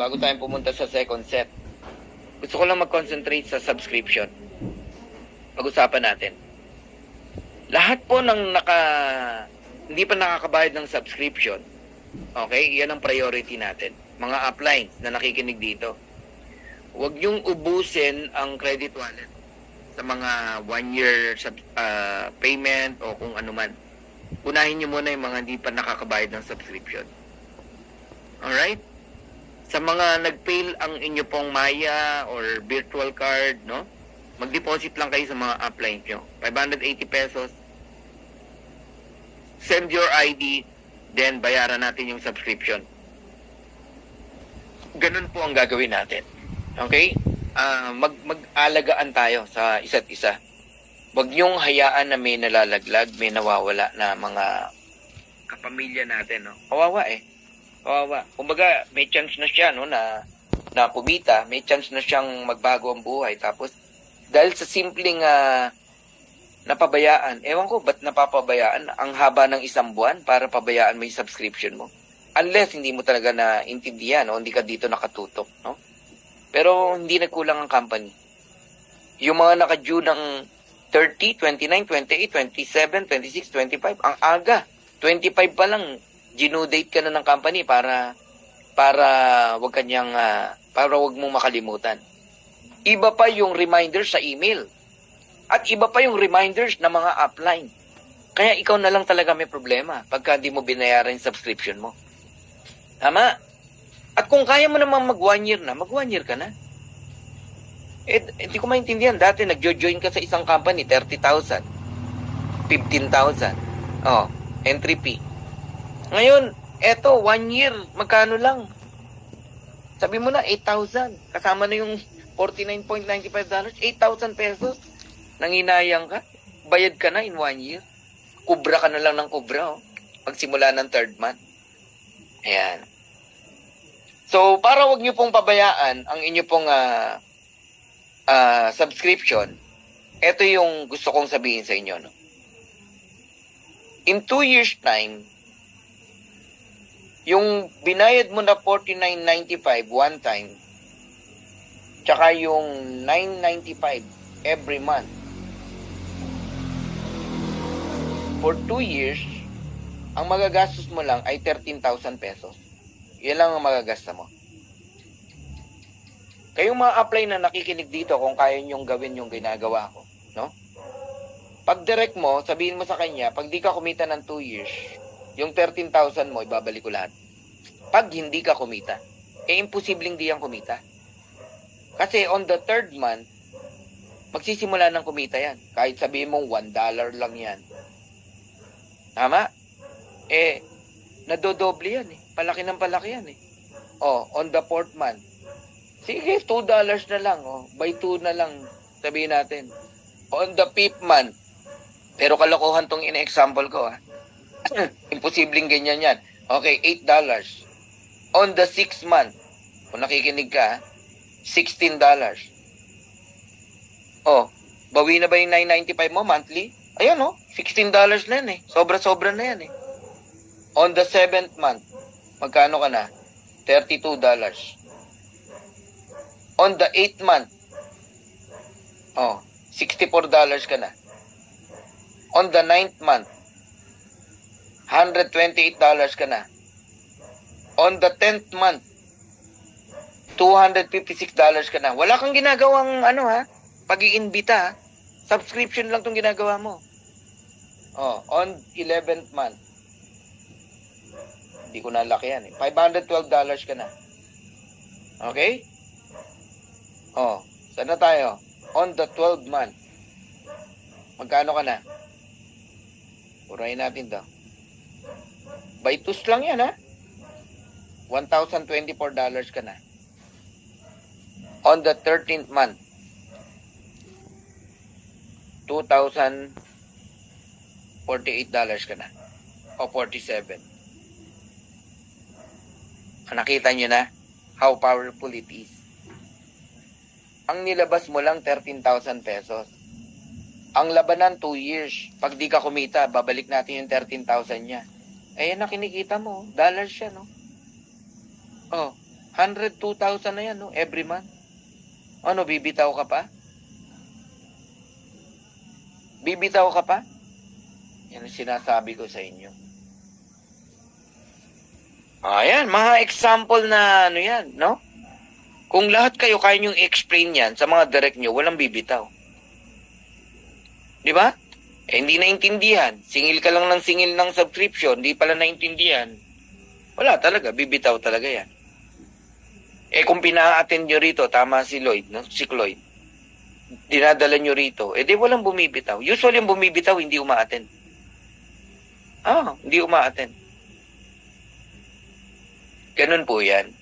bago tayo pumunta sa second set, gusto ko lang mag-concentrate sa subscription. Pag-usapan natin. Lahat po ng hindi pa nakakabayad ng subscription, okay, yan ang priority natin. Mga uplines na nakikinig dito. Huwag niyong ubusin ang credit wallet sa mga 1-year payment o kung ano man. Unahin niyo muna yung mga hindi pa nakakabayad ng subscription. Alright? Sa mga nag-fail ang inyo pong Maya or virtual card, no? Mag-deposit lang kayo sa mga uplines nyo. 580 pesos. Send your ID, then bayaran natin yung subscription. Ganun po ang gagawin natin. Okay? Mag-alagaan tayo sa isa't isa. Huwag niyong hayaan na may nalalaglag, may nawawala na mga kapamilya natin. No? Kawawa eh. Kawawa. Kumbaga, may chance na siya no, na kumita, may chance na siyang magbago ang buhay. Tapos, dahil sa simpleng napabayaan, ewan ko, ba't napapabayaan? Ang haba ng isang buwan para pabayaan mo yung subscription mo. Unless hindi mo talaga naintindihan o hindi ka dito nakatutok. No? Pero hindi nagkulang ang company. Yung mga naka-due ng 30, 29, 28, 27, 26, 25, ang aga. 25 pa lang, due date ka na ng company para wag mong makalimutan. Iba pa yung reminders sa email. At iba pa yung reminders ng mga upline. Kaya ikaw na lang talaga may problema pagka hindi mo binayaran yung subscription mo. Tama? At kung kaya mo naman mag 1 year na, mag 1 year ka na. Hindi ko maintindihan. Dati nag-join ka sa isang company, 30,000, 15,000. Oh, entry fee. Ngayon, eto, 1 year, magkano lang? Sabi mo na, 8,000. Kasama na yung $49.95, 8,000 pesos. Nanginayang ka. Bayad ka na in 1 year. Kubra ka na lang ng kubra, oh. Pagsimula ng 3rd month. Ayan. So, para wag nyo pong pabayaan ang inyo pong subscription, ito yung gusto kong sabihin sa inyo. No? In 2 years time, yung binayad mo na $49.95 one time, tsaka yung $9.95 every month, for 2 years, ang magagastos mo lang ay 13,000 pesos. Yan lang ang magagasta mo. Kayong mga apply na nakikinig dito kung kaya nyong gawin yung ginagawa ko, no? Pag direct mo, sabihin mo sa kanya, pag di ka kumita ng 2 years, yung 13,000 mo, ibabalik ko lahat. Pag hindi ka kumita, imposibleng di yan kumita. Kasi on the 3rd month, magsisimula ng kumita yan. Kahit sabihin mong $1 lang yan. Tama? Nadodoble yan eh. Palaki ng palaki yan eh. Oh, on the 4th month. Sige, $2 na lang. Oh. By 2 na lang, sabihin natin. On the 5th month. Pero kalokohan tong ina-example ko. Ha? Imposibleng ganyan yan. Okay, $8. On the 6th month, kung nakikinig ka, $16. Oh, bawi na ba yung $9.95 mo monthly? Ayan oh, $16 na yan eh. Sobra-sobra na yan eh. On the 7th month, magkano ka na? $32. On the 8th month, oh, $64 ka na. On the 9th month, $128 ka na. On the 10th month, $256 ka na. Wala kang ginagawang pag-iimbita ha. Subscription lang tong ginagawa mo. Oh, on 11th month, hindi ko nalaki yan eh. $512 ka na. Okay? Oh, saan na tayo? On the 12th month, magkano ka na? Purahin natin to. By 2 lang yan ha. $1,024 ka na. On the 13th month, $2,048 ka na. O 47. Nakita nyo na how powerful it is. Ang nilabas mo lang 13,000 pesos. Ang labanan 2 years. Pag di ka kumita, babalik natin yung 13,000 niya. Ayan na kinikita mo. Dollars siya, no? Oh. 102,000 na yan, no? Every month. Ano, bibitaw ka pa? Bibitaw ka pa? Yan ang sinasabi ko sa inyo. Ayan, mga example na ano yan, no? Kung lahat kayo kaya nyo i-explain yan sa mga direct nyo, walang bibitaw. Di ba? Eh, hindi naintindihan. Singil ka lang ng singil ng subscription, hindi pala naintindihan. Wala talaga, bibitaw talaga yan. Eh kung pina-attend nyo rito, tama si Lloyd, no? Si Cloyd. Dinadala nyo rito, eh di walang bumibitaw. Usually yung bumibitaw, hindi uma-attend. Hindi uma-attend. Ganun po yan.